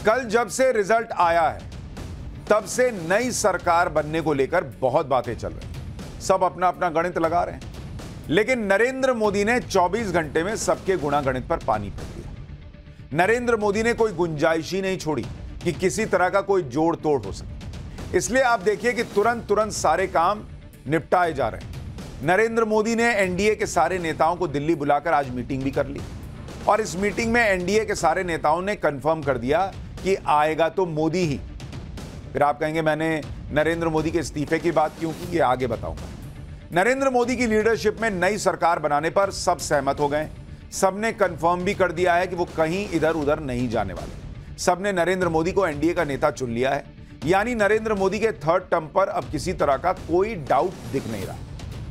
कल जब से रिजल्ट आया है तब से नई सरकार बनने को लेकर बहुत बातें चल रही हैं। सब अपना अपना गणित लगा रहे हैं, लेकिन नरेंद्र मोदी ने 24 घंटे में सबके गुणागणित पर पानी फेर दिया। नरेंद्र मोदी ने कोई गुंजाइश ही नहीं छोड़ी कि किसी तरह का कोई जोड़ तोड़ हो सके। इसलिए आप देखिए कि तुरंत सारे काम निपटाए जा रहे हैं। नरेंद्र मोदी ने एनडीए के सारे नेताओं को दिल्ली बुलाकर आज मीटिंग भी कर ली और इस मीटिंग में एनडीए के सारे नेताओं ने कंफर्म कर दिया कि आएगा तो मोदी ही। फिर आप कहेंगे मैंने नरेंद्र मोदी के इस्तीफे की बात क्यों की, ये आगे बताऊंगा। नरेंद्र मोदी की लीडरशिप में नई सरकार बनाने पर सब सहमत हो गए। सबने कंफर्म भी कर दिया है कि वो कहीं इधर उधर नहीं जाने वाले। सबने नरेंद्र मोदी को एनडीए का नेता चुन लिया है, यानी नरेंद्र मोदी के थर्ड टर्म पर अब किसी तरह का कोई डाउट दिख नहीं रहा।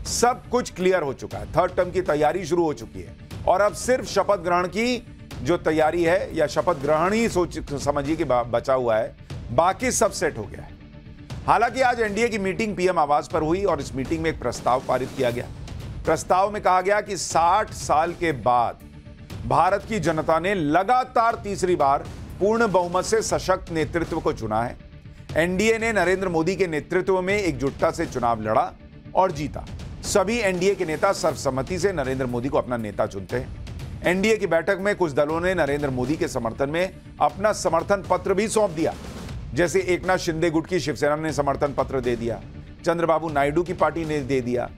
सब कुछ क्लियर हो चुका है, थर्ड टर्म की तैयारी शुरू हो चुकी है और अब सिर्फ शपथ ग्रहण की जो तैयारी है या शपथ ग्रहण ही समझिए कि बचा हुआ है, बाकी सब सेट हो गया है। हालांकि आज एनडीए की मीटिंग पीएम आवास पर हुई और इस मीटिंग में एक प्रस्ताव पारित किया गया। प्रस्ताव में कहा गया कि 60 साल के बाद भारत की जनता ने लगातार तीसरी बार पूर्ण बहुमत से सशक्त नेतृत्व को चुना है। एनडीए ने नरेंद्र मोदी के नेतृत्व में एकजुटता से चुनाव लड़ा और जीता। सभी एनडीए के नेता सर्वसम्मति से नरेंद्र मोदी को अपना नेता चुनते हैं। एनडीए की बैठक में कुछ दलों ने नरेंद्र मोदी के समर्थन में अपना समर्थन पत्र भी सौंप दिया, जैसे एकनाथ शिंदे गुट की शिवसेना ने समर्थन पत्र दे दिया, चंद्रबाबू नायडू की पार्टी ने दे दिया।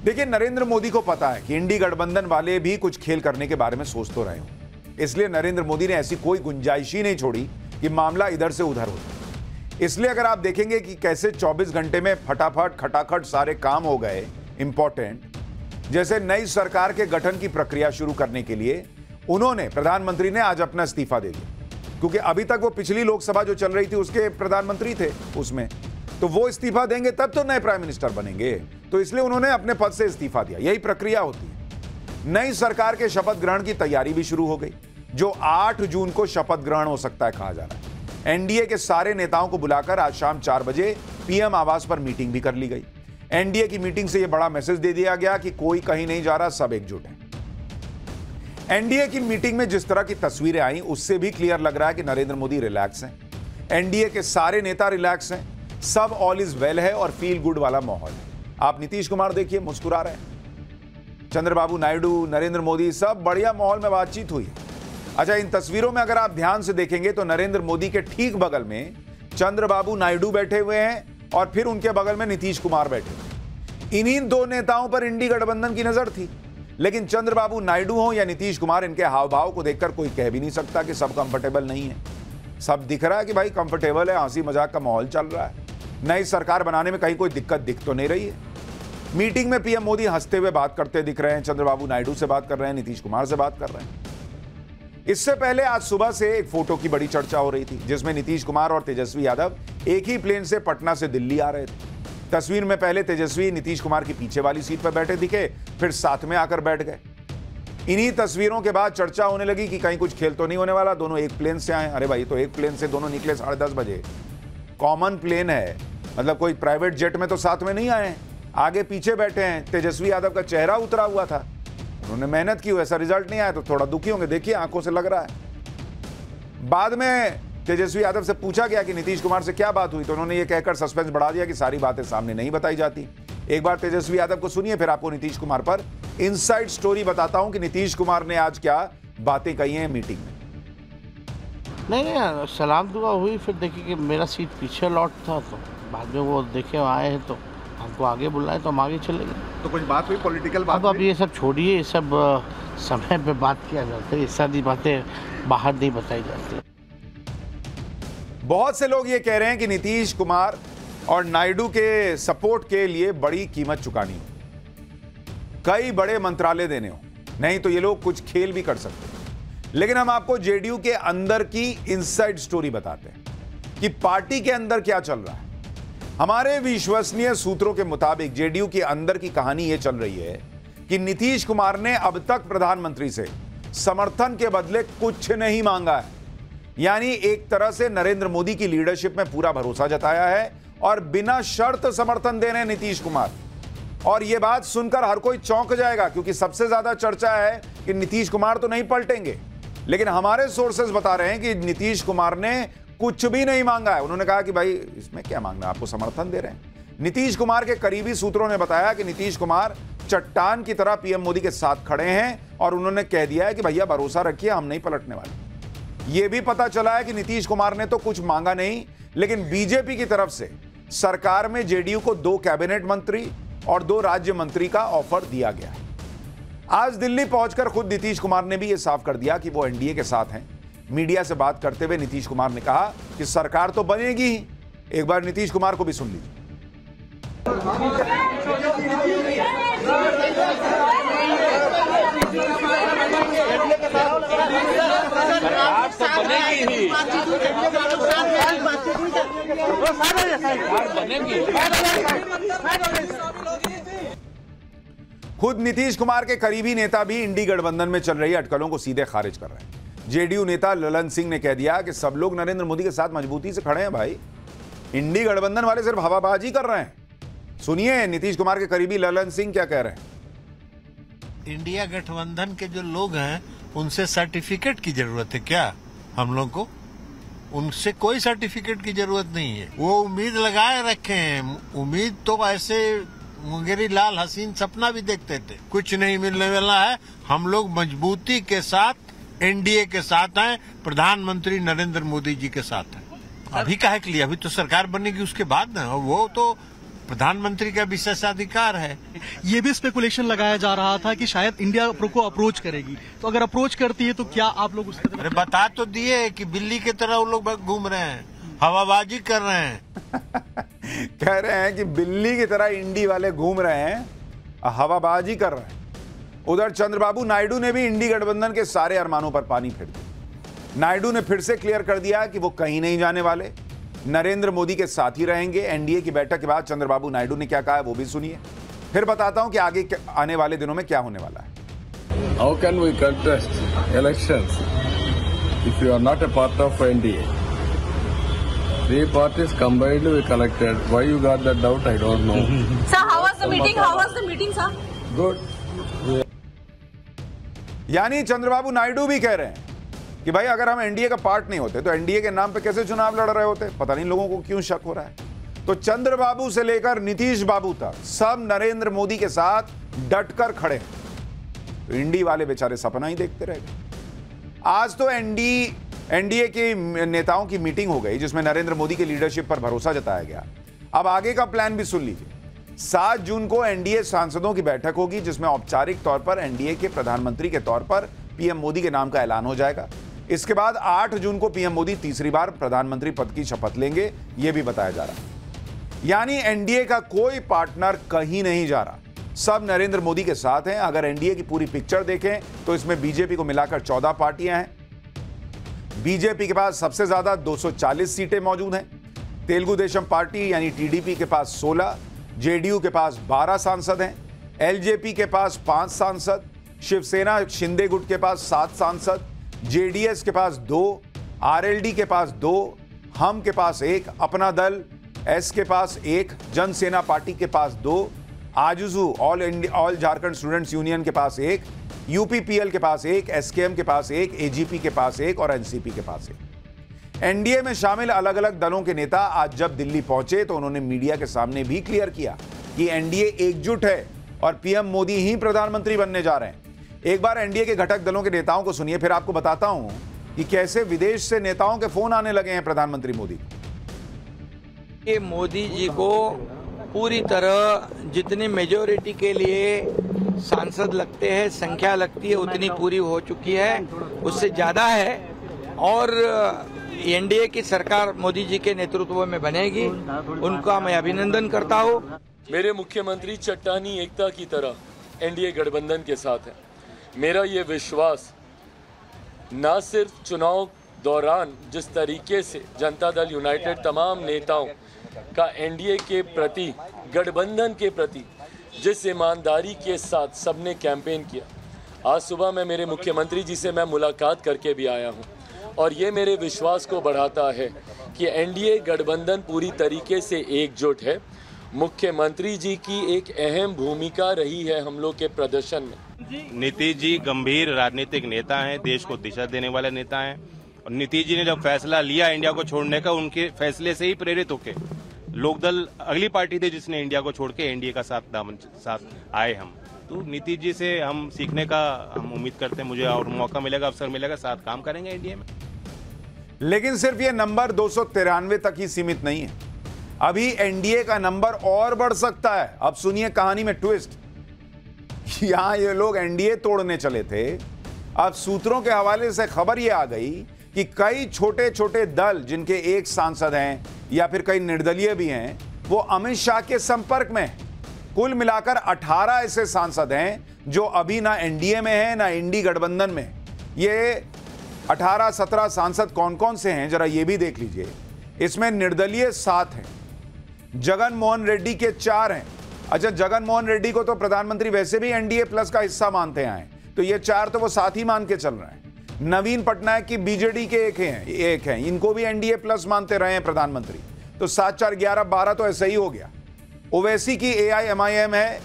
देखिए, नरेंद्र मोदी को पता है कि इंडी गठबंधन वाले भी कुछ खेल करने के बारे में सोच तो रहे हो, इसलिए नरेंद्र मोदी ने ऐसी कोई गुंजाइश ही नहीं छोड़ी कि मामला इधर से उधर हो जाए। इसलिए अगर आप देखेंगे कि कैसे 24 घंटे में फटाफट खटाखट सारे काम हो गए इंपॉर्टेंट, जैसे नई सरकार के गठन की प्रक्रिया शुरू करने के लिए प्रधानमंत्री ने आज अपना इस्तीफा दे दिया, क्योंकि अभी तक वो पिछली लोकसभा जो चल रही थी उसके प्रधानमंत्री थे उसमें, तो वो इस्तीफा देंगे तब तो नए प्राइम मिनिस्टर बनेंगे, तो इसलिए उन्होंने अपने पद से इस्तीफा दिया। यही प्रक्रिया होती है। नई सरकार के शपथ ग्रहण की तैयारी भी शुरू हो गई, जो 8 जून को शपथ ग्रहण हो सकता है कहा जा रहा है। एनडीए के सारे नेताओं को बुलाकर आज शाम 4 बजे पीएम आवास पर मीटिंग भी कर ली गई। एनडीए की मीटिंग से यह बड़ा मैसेज दे दिया गया कि कोई कहीं नहीं जा रहा, सब एकजुट हैं। एनडीए की मीटिंग में जिस तरह की तस्वीरें आई उससे भी क्लियर लग रहा है कि नरेंद्र मोदी रिलैक्स हैं। एनडीए के सारे नेता रिलैक्स हैं, सब ऑल इज वेल है और फील गुड वाला माहौल है। आप नीतीश कुमार देखिए, मुस्कुरा रहे हैं। चंद्रबाबू नायडू, नरेंद्र मोदी, सब बढ़िया माहौल में बातचीत हुई। अच्छा, इन तस्वीरों में अगर आप ध्यान से देखेंगे तो नरेंद्र मोदी के ठीक बगल में चंद्रबाबू नायडू बैठे हुए हैं और फिर उनके बगल में नीतीश कुमार बैठे हुए। इन्हीं दो नेताओं पर इंडी गठबंधन की नजर थी, लेकिन चंद्रबाबू नायडू हो या नीतीश कुमार, इनके हाव भाव को देखकर कोई कह भी नहीं सकता कि सब कंफर्टेबल नहीं है। सब दिख रहा है कि भाई कंफर्टेबल है, हंसी मजाक का माहौल चल रहा है। नई सरकार बनाने में कहीं कोई दिक्कत दिख तो नहीं रही है। मीटिंग में पीएम मोदी हंसते हुए बात करते दिख रहे हैं, चंद्रबाबू नायडू से बात कर रहे हैं, नीतीश कुमार से बात कर रहे हैं। इससे पहले आज सुबह से एक फोटो की बड़ी चर्चा हो रही थी, जिसमें नीतीश कुमार और तेजस्वी यादव एक ही प्लेन से पटना से दिल्ली आ रहे थे। तस्वीर में पहले तेजस्वी नीतीश कुमार की पीछे वाली सीट पर बैठे दिखे, फिर साथ में आकर बैठ गए। इन्हीं तस्वीरों के बाद चर्चा होने लगी कि कहीं कुछ खेल तो नहीं होने वाला, दोनों एक प्लेन से आए। अरे भाई, तो एक प्लेन से दोनों निकले 10:30 बजे, कॉमन प्लेन है, मतलब कोई प्राइवेट जेट में तो साथ में नहीं आए, आगे पीछे बैठे हैं। तेजस्वी यादव का चेहरा उतरा हुआ था, उन्होंने मेहनत की, वैसा रिजल्ट नहीं आया तो थोड़ा दुखी होंगे, देखिए आंखों से लग रहा है। बाद में तेजस्वी यादव से पूछा गया कि नीतीश कुमार से क्या बात हुई, तो उन्होंने ये कहकर सस्पेंस बढ़ा दिया कि सारी बातें सामने नहीं बताई जाती। एक बार तेजस्वी यादव को सुनिए, फिर आपको नीतीश कुमार पर इनसाइड स्टोरी बताता हूं कि नीतीश कुमार ने आज क्या बातें कही हैं मीटिंग में। नहीं, सलाम दुआ हुई, फिर देखिए कि मेरा सीट पीछे लौट था, तो बाद में वो देखे आए हैं तो हमको आगे बुलाए तो हम आगे चले गए। तो कुछ बात हुई, पॉलिटिकल बात? अब ये सब छोड़िए, ये सब समय पे बात किया जाता है, ये सारी बातें बाहर नहीं बताई जाती। बहुत से लोग ये कह रहे हैं कि नीतीश कुमार और नायडू के सपोर्ट के लिए बड़ी कीमत चुकानी हो, कई बड़े मंत्रालय देने हो, नहीं तो ये लोग कुछ खेल भी कर सकते हैं। लेकिन हम आपको जेडीयू के अंदर की इनसाइड स्टोरी बताते हैं कि पार्टी के अंदर क्या चल रहा है। हमारे विश्वसनीय सूत्रों के मुताबिक जेडीयू के अंदर की कहानी यह चल रही है कि नीतीश कुमार ने अब तक प्रधानमंत्री से समर्थन के बदले कुछ नहीं मांगा है, यानी एक तरह से नरेंद्र मोदी की लीडरशिप में पूरा भरोसा जताया है और बिना शर्त समर्थन दे रहे हैं नीतीश कुमार। और यह बात सुनकर हर कोई चौंक जाएगा, क्योंकि सबसे ज्यादा चर्चा है कि नीतीश कुमार तो नहीं पलटेंगे, लेकिन हमारे सोर्सेज बता रहे हैं कि नीतीश कुमार ने कुछ भी नहीं मांगा है। उन्होंने कहा कि भाई इसमें क्या मांगना, आपको समर्थन दे रहे हैं। नीतीश कुमार के करीबी सूत्रों ने बताया कि नीतीश कुमार चट्टान की तरह पीएम मोदी के साथ खड़े हैं और उन्होंने कह दिया है कि भैया भरोसा रखिए, हम नहीं पलटने वाले। यह भी पता चला है कि नीतीश कुमार ने तो कुछ मांगा नहीं, लेकिन बीजेपी की तरफ से सरकार में जेडीयू को 2 कैबिनेट मंत्री और 2 राज्य मंत्री का ऑफर दिया गया है। आज दिल्ली पहुंचकर खुद नीतीश कुमार ने भी यह साफ कर दिया कि वो एनडीए के साथ हैं। मीडिया से बात करते हुए नीतीश कुमार ने कहा कि सरकार तो बनेगी ही। एक बार नीतीश कुमार को भी सुन लीजिए। खुद नीतीश कुमार के करीबी नेता भी इंडी गठबंधन में चल रही अटकलों को सीधे खारिज कर रहे हैं। जेडीयू नेता ललन सिंह ने कह दिया कि सब लोग नरेंद्र मोदी के साथ मजबूती से खड़े हैं। भाई, इंडी गठबंधन वाले सिर्फ हवाबाजी कर रहे हैं। सुनिए नीतीश कुमार के करीबी ललन सिंह क्या कह रहे हैं। इंडिया गठबंधन के जो लोग हैं उनसे सर्टिफिकेट की जरूरत है क्या? हम लोग को उनसे कोई सर्टिफिकेट की जरूरत नहीं है। वो उम्मीद लगाए रखे हैं। उम्मीद तो ऐसे मुंगेरी लाल हसीन सपना भी देखते थे, कुछ नहीं मिलने वाला है। हम लोग मजबूती के साथ एनडीए के साथ हैं, प्रधानमंत्री नरेंद्र मोदी जी के साथ हैं। अभी काहे के लिए? अभी तो सरकार बनेगी उसके बाद ना, वो तो प्रधानमंत्री का विशेषाधिकार है। ये भी स्पेकुलेशन लगाया जा रहा था कि शायद इंडिया को अप्रोच करेगी, तो अगर अप्रोच करती है तो क्या आप लोग उसके? अरे बता तो दिए कि बिल्ली की तरह वो लोग घूम रहे हैं, हवाबाजी कर रहे हैं। कह रहे हैं कि बिल्ली की तरह इंडी वाले घूम रहे हैं, हवाबाजी कर रहे हैं। उधर चंद्रबाबू नायडू ने भी इंडी गठबंधन के सारे अरमानों पर पानी फेर दिया। नायडू ने फिर से क्लियर कर दिया कि वो कहीं नहीं जाने वाले, नरेंद्र मोदी के साथ ही रहेंगे। एनडीए की बैठक के बाद चंद्रबाबू नायडू ने क्या कहा है वो भी सुनिए, फिर बताता हूं कि आगे आने वाले दिनों में क्या होने वाला है। How can we contest elections if you are not a part of NDA? 3 parties combined we collected. Why you got that doubt? I don't know. Sir, how was the meeting? How was the meeting, sir? Good. यानी चंद्रबाबू नायडू भी कह रहे हैं कि भाई अगर हम NDA का पार्ट नहीं होते तो एनडीए के नाम पे कैसे चुनाव लड़ रहे होते। पता नहीं लोगों को क्यों शक हो रहा है। तो चंद्रबाबू से लेकर नीतीश बाबू तक सब नरेंद्र मोदी के साथ डटकर खड़े हैं। तो इंडी वाले बेचारे सपना ही देखते रह गए। आज तो एनडीए के नेताओं की मीटिंग हो गई जिसमें नरेंद्र मोदी की लीडरशिप पर भरोसा जताया गया। अब आगे का प्लान भी सुन लीजिए। 7 जून को एनडीए सांसदों की बैठक होगी जिसमें औपचारिक तौर पर एनडीए के प्रधानमंत्री के तौर पर पीएम मोदी के नाम का ऐलान हो जाएगा। इसके बाद 8 जून को पीएम मोदी तीसरी बार प्रधानमंत्री पद की शपथ लेंगे, यह भी बताया जा रहा है। यानी एनडीए का कोई पार्टनर कहीं नहीं जा रहा, सब नरेंद्र मोदी के साथ हैं। अगर एनडीए की पूरी पिक्चर देखें तो इसमें बीजेपी को मिलाकर 14 पार्टियां हैं। बीजेपी के पास सबसे ज्यादा 240 सीटें मौजूद हैं। तेलुगु देशम पार्टी यानी टीडीपी के पास 16, जेडीयू के पास 12 सांसद हैं, एलजेपी के पास 5 सांसद, शिवसेना शिंदे गुट के पास 7 सांसद, जेडीएस के पास 2, आरएलडी के पास 2, हम के पास 1, अपना दल एस के पास 1, जनसेना पार्टी के पास 2, आजुजू ऑल झारखंड स्टूडेंट्स यूनियन के पास 1, यूपीपीएल के पास 1, एसकेएम के पास 1, एजीपी के पास 1 और एनसीपी के पास 1। एनडीए में शामिल अलग अलग दलों के नेता आज जब दिल्ली पहुंचे तो उन्होंने मीडिया के सामने भी क्लियर किया कि एनडीए एकजुट है और पीएम मोदी ही प्रधानमंत्री बनने जा रहे हैं। एक बार एनडीए के घटक दलों के नेताओं को सुनिए, फिर आपको बताता हूं कि कैसे विदेश से नेताओं के फोन आने लगे हैं प्रधानमंत्री मोदी। ये मोदी जी को पूरी तरह जितनी मेजोरिटी के लिए सांसद लगते हैं, संख्या लगती है, उतनी पूरी हो चुकी है, उससे ज्यादा है। और एनडीए की सरकार मोदी जी के नेतृत्व में बनेगी, उनका मैं अभिनंदन करता हूं। मेरे मुख्यमंत्री चट्टानी एकता की तरह एनडीए गठबंधन के साथ है। मेरा ये विश्वास न सिर्फ चुनाव दौरान जिस तरीके से जनता दल यूनाइटेड तमाम नेताओं का एनडीए के प्रति, गठबंधन के प्रति जिस ईमानदारी के साथ सबने कैंपेन किया, आज सुबह मैं मेरे मुख्यमंत्री जी से मैं मुलाकात करके भी आया हूं और ये मेरे विश्वास को बढ़ाता है कि एनडीए गठबंधन पूरी तरीके से एकजुट है। मुख्यमंत्री जी की एक अहम भूमिका रही है हम लोग के प्रदर्शन में। नीतीश जी गंभीर राजनीतिक नेता हैं, देश को दिशा देने वाले नेता हैं। और नीतीश जी ने जब फैसला लिया इंडिया को छोड़ने का, उनके फैसले से ही प्रेरित होकर लोकदल अगली पार्टी थी जिसने इंडिया को छोड़ के एनडीए का साथ आए हम। तो नीतीश जी से हम सीखने का हम उम्मीद करते हैं, मुझे और मौका मिलेगा, अवसर मिलेगा, साथ काम करेंगे एनडीए में। लेकिन सिर्फ ये नंबर 293 तक ही सीमित नहीं है, अभी एनडीए का नंबर और बढ़ सकता है। अब सुनिए कहानी में ट्विस्ट। यहां ये लोग एनडीए तोड़ने चले थे, अब सूत्रों के हवाले से खबर ये आ गई कि कई छोटे छोटे दल जिनके एक सांसद हैं या फिर कई निर्दलीय भी हैं, वो अमित शाह के संपर्क में हैं। कुल मिलाकर 18 ऐसे सांसद हैं जो अभी ना एनडीए में हैं ना इंडी गठबंधन में। ये 18-17 सांसद कौन कौन से हैं जरा ये भी देख लीजिए। इसमें निर्दलीय 7 हैं, जगन मोहन रेड्डी के 4 हैं। अच्छा, जगन मोहन रेड्डी को तो प्रधानमंत्री वैसे भी एनडीए प्लस का हिस्सा मानते हैं, तो ये 4 तो वो साथ ही मान के चल रहे हैं। नवीन पटनायक की बीजेडी के एक हैं, इनको भी एनडीए प्लस मानते रहे हैं प्रधानमंत्री, तो 7, 4, 11, 12 तो ऐसे ही हो गया। ओवैसी की एआईएमआईएम है,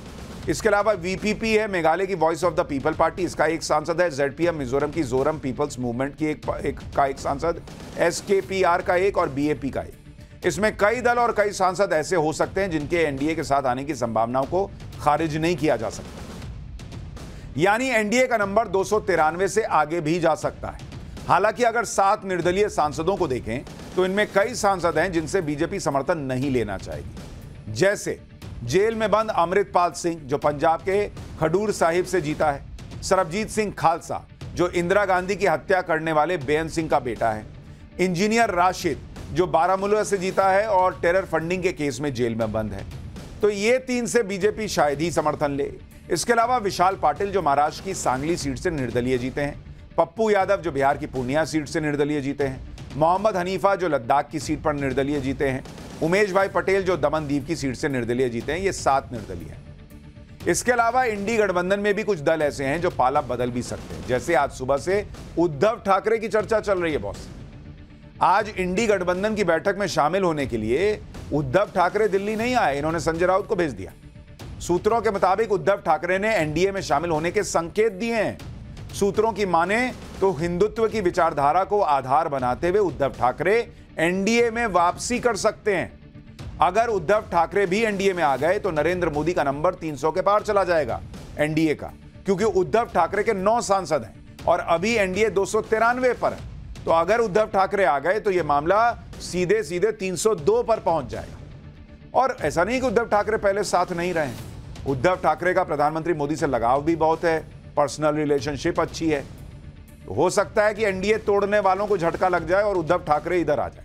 इसके अलावा वीपीपी है, मेघालय की voice of the people party, इसका एक सांसद है। जेडपीएम मिजोरम की जोरम पीपल्स मूवमेंट की एक सांसद, एसकेपीआर का एक और बीएपी का एक। इसमें कई दल और कई सांसद ऐसे हो सकते हैं जिनके एनडीए के साथ आने की संभावनाओं को खारिज नहीं किया जा सकता, यानी एनडीए का नंबर 293 से आगे भी जा सकता है। हालांकि अगर 7 निर्दलीय सांसदों को देखें तो इनमें कई सांसद हैं जिनसे बीजेपी समर्थन नहीं लेना चाहेगी, जैसे जेल में बंद अमृतपाल सिंह जो पंजाब के खडूर साहिब से जीता है, सरबजीत सिंह खालसा जो इंदिरा गांधी की हत्या करने वाले बेअंत सिंह का बेटा है, इंजीनियर राशिद जो बारामूला से जीता है और टेरर फंडिंग के केस में जेल में बंद है। तो ये 3 से बीजेपी शायद ही समर्थन ले। इसके अलावा विशाल पाटिल जो महाराष्ट्र की सांगली सीट से निर्दलीय जीते हैं, पप्पू यादव जो बिहार की पूर्णिया सीट से निर्दलीय जीते हैं, मोहम्मद हनीफा जो लद्दाख की सीट पर निर्दलीय जीते हैं, उमेश भाई पटेल जो दमनदीप की सीट से निर्दलीय जीते हैं। ये 7 निर्दलीय हैं। इसके अलावा इंडी गठबंधन में भी कुछ दल ऐसे हैं जो पाला बदल भी सकते हैं, जैसे आज सुबह से उद्धव ठाकरे की चर्चा चल रही है। बॉस, आज इंडी गठबंधन की बैठक में शामिल होने के लिए उद्धव ठाकरे दिल्ली नहीं आए, इन्होंने संजय राउत को भेज दिया। सूत्रों के मुताबिक उद्धव ठाकरे ने एनडीए में शामिल होने के संकेत दिए हैं। सूत्रों की माने तो हिंदुत्व की विचारधारा को आधार बनाते हुए उद्धव ठाकरे एनडीए में वापसी कर सकते हैं। अगर उद्धव ठाकरे भी एनडीए में आ गए तो नरेंद्र मोदी का नंबर 300 के पार चला जाएगा एनडीए का, क्योंकि उद्धव ठाकरे के 9 सांसद हैं और अभी एनडीए 293 पर है। तो अगर उद्धव ठाकरे आ गए तो यह मामला सीधे सीधे 302 पर पहुंच जाएगा। और ऐसा नहीं कि उद्धव ठाकरे पहले साथ नहीं रहे, उद्धव ठाकरे का प्रधानमंत्री मोदी से लगाव भी बहुत है, पर्सनल रिलेशनशिप अच्छी है। तो हो सकता है कि एनडीए तोड़ने वालों को झटका लग जाए और उद्धव ठाकरे इधर आ जाए।